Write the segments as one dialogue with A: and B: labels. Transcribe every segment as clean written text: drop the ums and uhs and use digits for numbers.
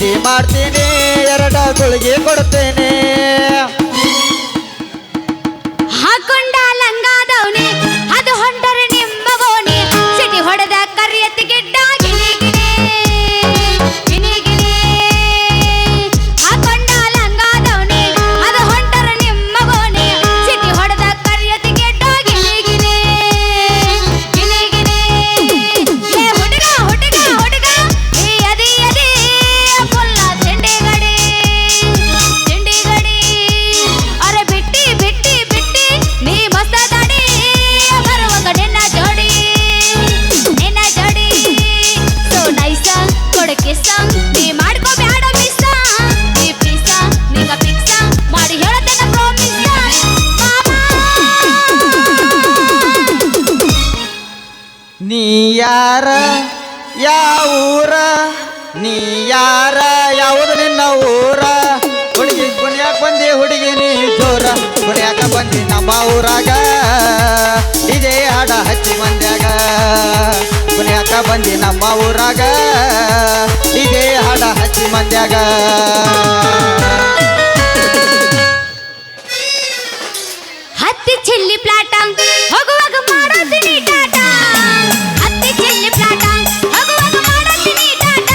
A: ಪ್ರೀತಿ ಮಾಡ್ತೀನಿ 2 ಗುಳಿಗೆ ಕೊಡ್ತೇನೆ
B: ಹಾಕೊಂಡ ಲಂಗಾದವನಿ ಅದು ಹೊಂಟರೆ ನಿಮ್ಮ ಗೋಣಿ ಸಿಟಿ ಹೊಡೆದ ಕರಿಯತ್ತಿ ಗಿಡ್ಡ ಗಿಣಿ ಗಿಣಿ ಗಿಣಿ ಗಿಣಿ ಹಾಕೊಂಡ ಲಂಗಾದವನಿ ಅದು ಹೊಂಟರೆ ನಿಮ್ಮ ಗೋಣಿ ಸಿಟಿ ಹೊಡೆದ ಕರಿಯತ್ತಿ ಗಿಡ್ಡ ಗಿಣಿ ಗಿಣಿ ಗಿಣಿ ಗಿಣಿ ಏ ಹುಡುಗ ಹುಡುಗ ಹುಡುಗ ಈ ಅದಿ ಅದಿ ಫುಲ್ಲ ತಿಂಡಿ ಗಡಿ ಅರೆ ಬಿಟ್ಟಿ ಬಿಟ್ಟಿ ಬಿಟ್ಟಿ ನೀ ಮಸ್ತ ದಾಡಿ ಬರುವಾಗ ನಿನ್ನ ಜೋಡಿ ಸೋ ನೈಸ ಕೊಡಕಿಸ ನೀ ಮಾಡ್ಕೋ ಬ್ಯಾಡ ಮಿಸ್ಸ ಈ ಪೀಸ ನಿಗ ಫಿಕ್ಸ ಮಾಡಿ ಹೇಳತನ ಪ್ರಾಮಿಸ್
A: ನೀ ಯಾರ ಯಾವೂರ ನೀ ಯಾರ ಯಾವುದು ನಿನ್ನ ಊರ ಹುಡುಗಿ ಕುಣಿಯಾಕ ಬಂದಿ ಹುಡುಗಿ ನೀ ಜೋರ ಕುಣಿಯಾಕ ಬಂದಿ ನಮ್ಮ ಊರಾಗ ಇದೇ ಹಾಡ ಹಚ್ಚಿ ಮಂದ್ಯಾಗ ಕುಣಿಯಾಕ ಬಂದಿ ನಮ್ಮ ಊರಾಗ ಇದೇ ಹಾಡ ಹಚ್ಚಿ ಮಂದ್ಯಾಗ
B: ಹತ್ತಿ ಚಿಲ್ಲಿ ಪ್ಲಾಟ ಹೋಗುವಾಗ ಮಾಡೋತೀನಿ ಟಾಟ ಹತ್ತಿ ಚಿಲ್ಲಿ ಪ್ಲಾಟ ಹೋಗುವಾಗ ಮಾಡೋತೀನಿ ಟಾಟ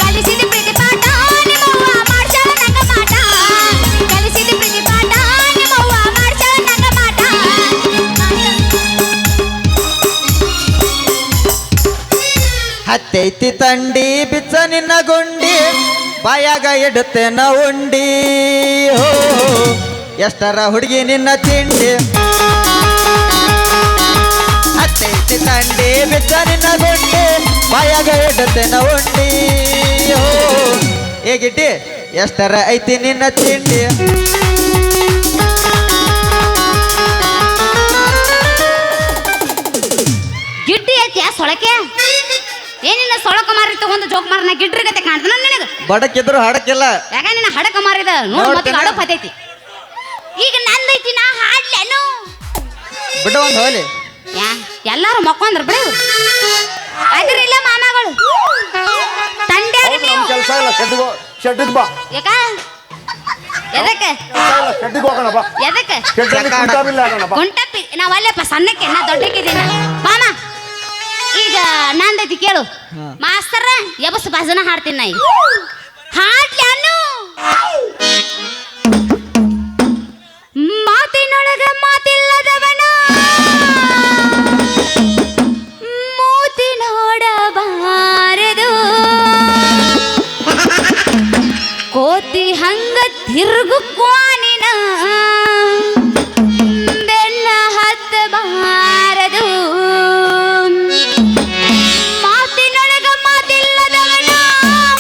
B: ಕಲಿಸಿದ ಪ್ರೀತಿ ಪಾಠ ನಿಮ್ಮವ್ವ ಮಾಡ್ಸಾಳ ನಂಗ ಮಾಟ ಕಲಿಸಿದ ಪ್ರೀತಿ ಪಾಠ ನಿಮ್ಮವ್ವ ಮಾಡ್ಸಾಳ ನಂಗ ಮಾಟ
A: ಹತ್ತೈತಿ ತಂಡಿ ಬಿಚ್ಚ ನಿನ್ನ ಗುಂಡಿ ಬಾಯಾಗ ಇಡುತ್ತೇನ ಉಂಡಿ ಹೋ ಎಷ್ಟರ ಹುಡುಗಿ ನಿನ್ನ ತಿಂಡಿ ಹತ್ತೈತಿ ತಂಡಿ ಬಿಚ್ಚ ನಿನ್ನ ಗುಂಡಿ ಬಾಯಾಗ ಇಡುತ್ತೇನ ಉಂಡಿ ಹೋ ಏ ಗಿಡ್ಡಿ ಎಷ್ಟರ ಐತಿ ನಿನ್ನ ತಿಂಡಿ
B: ಗಿಡ್ಡಿ ಐತಿ ಸೊಳಕೆ ಏನಿಲ್ಲ ಸೊಳಕ ಮಾರಿ ತಗೊಂಡು ಜೋಕ್ ಮಾರನ ಗಿಡ್ರಿ ಗತೆ ಕಾಣ್ತಾನ ನಿನಗ
A: ಬಡಕಿದ್ರು ಹಡಕಿಲ್ಲ
B: ಯಾಕ ನಿನ್ನ ಹಡಕ ಮಾರಿದ ನೋಡ್ ಮತ್ತೆ ಹಡಕ್ ಹತ್ತೈತಿ ಈಗ ನಂದೈತಿ ನಾ ಹಾಡ್ಲೇನು
A: ಬಿಡ ಒಂದು ಹೋಲಿ
B: ಎಲ್ಲಾರು ಮಕ್ಕೊಂದ್ರ ಬಿಡು ಅದ್ರಿಲ್ಲ ಮಾಮಾಗಳು ತಂಡ್ಯಾರಿ ನೀವು
C: ಕೆಲಸ ಇಲ್ಲ ಶೆಡ್ಡಿಗೆ ಬಾ
B: ಯಾಕ ಎದಕ್ಕೆ
C: ಶೆಡ್ಡಿಗೆ ಹೋಗೋಣ ಬಾ
B: ಎದಕ್ಕೆ ಗುಂಟಪ್ಪಿ ನಾವ್ ಅಲ್ಲೇಪ್ಪ ಸಣ್ಣಕ್ಕೆ ನಾ ದೊಡ್ಡಕ್ಕಿದ್ದೀನ ಮಾಮ ಈಗ ನಂದೈತಿ ಕೇಳು ಮಾಸ್ತರ ಎಬಸ್ ಭಜನ ಹಾಡ್ತೀನಿ ನಾ ಈಗ ಹಾಡ್ಲಾನು ಮಾತಿನೊಳಗ ಮಾತಿಲ್ಲದವನ ಮೂತಿ ನೋಡಬಾರದು ಕೋತಿ ಹಂಗ ತಿರುಗು ಕ್ವಾನಿನ ಬೆನ್ನ ಹತ್ತಬಾರದು ಮಾತಿನೊಳಗ ಮಾತಿಲ್ಲದವನ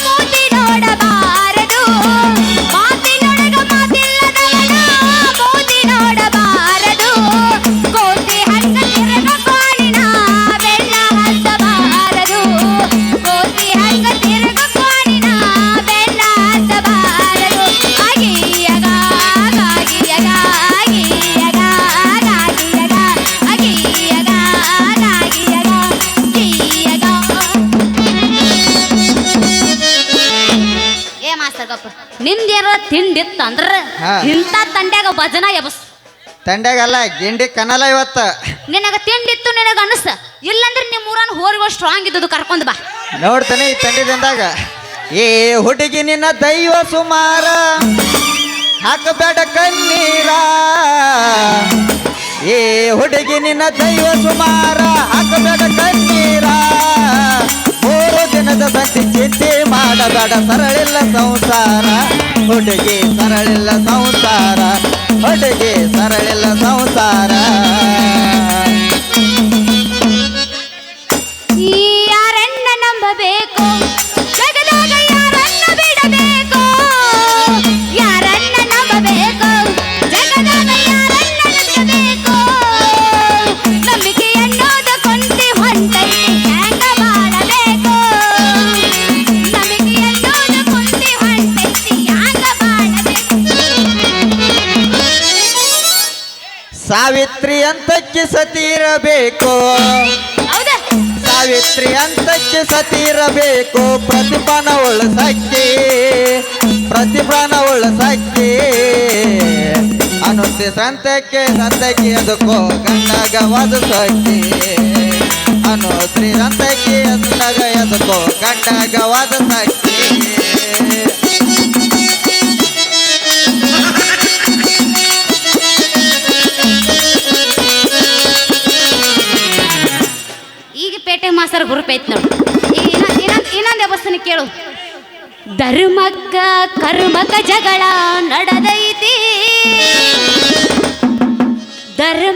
B: ಮೂತಿ ನೋಡಬಾರದು ಮಾತಿನೊಳಗ ಮಾತಿಲ್ಲದವನ ಮೂತಿ ನೋಡಬಾರದು ಕೋತಿ ಹಂಗ ತಿರುಗು ಕ್ವಾನಿನ ಬೆನ್ನ ಹತ್ತಬಾರದು ಕೋತಿ ಹಂಗ ತಿರುಗು ಕ್ವಾನಿನ ಬೆನ್ನ ಹತ್ತಬಾರದು ಆಗಿಯಗ ಆಗಿಯಗ ಆಗಿಯಗ ಆಗಿಯಗ ಆಗಿಯಗ ಆಗಿಯಗ ಆಗಿಯಗ ಏ ಮಾಸ್ತರ್ ಗಪ್ಪ ನಿಂದೇರ ತಿಂಡಿತ್ತಂದ್ರ
A: ಹಾ.
B: ಇಂಥ ತಂಡ್ಯಾಗ ಭಜನ ಎಬಸ್
A: ತಂಡ್ಯಾಗಲ್ಲ ಗಿಂಡಿ ಕನಲ ಇವತ್ತು
B: ನಿನಗ ತಿಂಡಿತ್ತು ನಿನಗ ಅನಿಸ್ತ ಇಲ್ಲಂದ್ರೆ ನಿಮ್ಮ ಊರನ್ನ ಹೋರಿಗಳು ಸ್ಟ್ರಾಂಗ್ ಇದ್ದದು ಕರ್ಕೊಂಡ್ ಬಾ
A: ನೋಡ್ತಾನೆ ಈ ತಂಡಿದಿಂದಾಗ ಏ ಹುಡುಗಿ ನಿನ್ನ ದೈವ ಸುಮಾರ ಹಾಕಬೇಡ ಕಣ್ಣೀರ ಏ ಹುಡುಗಿ ನಿನ್ನ ದೈವ ಸುಮಾರ ಹಾಕಬೇಡ ಕಣ್ಣೀರ 3 ದಿನದ ಸಂತಿ ಚಿಂತೆ ಮಾಡಬೇಡ ಸರಳಿಲ್ಲ ಸಂಸಾರ ಹುಡುಗಿ ಸರಳಿಲ್ಲ ಸಂಸಾರ ಹುಡುಗಿ ಸರಳಿಲ್ಲ ಸಂಸಾರ
B: ಯಾರನ್ನ ನಂಬಬೇಕು ಜಗದಾಗ ಯಾರನ್ನ ಬಿಡಬೇಕು ಯಾರನ್ನ ನಂಬಬೇಕು ಜಗದಾಗ ಯಾರನ್ನ ನಂಬಬೇಕು ನಂಬಿಕೆ ಅನ್ನೋದು ಕೊಂಡಿ ಹೊಂಟೈತಿ ಹ್ಯಾಂಗ ಬಾಳಬೇಕು ನಂಬಿಕೆ ಅನ್ನೋದು ಕೊಂಡಿ ಹೊಂಟೈತಿ ಹ್ಯಾಂಗ ಬಾಳಬೇಕು
A: ಸಾವಿತ್ರಿ ಅಂತಕ್ಕೆ ಸತಿರಬೇಕು
B: ಹೌದಾ
A: ಸಾವಿತ್ರಿ ಅಂತಕ್ಕೆ ಸತಿ ಇರಬೇಕು ಪ್ರತಿಭಾನ ಉಳಿಸಕ್ಕೆ ಅನ್ನುತ್ತೆ ಸಂತಕ್ಕೆ ಅದಕ್ಕೋ ಗಂಡಗವಾದ ಸಖಿ ಅನ್ನುತ್ರಿ ಸಂತಕ್ಕೆ ಅದಕ್ಕೋ ಗಂಡಗವಾದ ಸಖಿ
B: ಈಗ ಪೇಟೆ ಮಾಸ್ತರ್ ಗ್ರೂಪ್ ಐತ್ ನೋಡು. ಈಗ ಇನ್ನೊಂದು ಬಸ್ಸನ್ನ ಕೇಳು. ಧರ್ಮಕ್ಕ ಕರ್ಮಕ್ಕ ಜಗಳ ನಡೆದೈತಿ.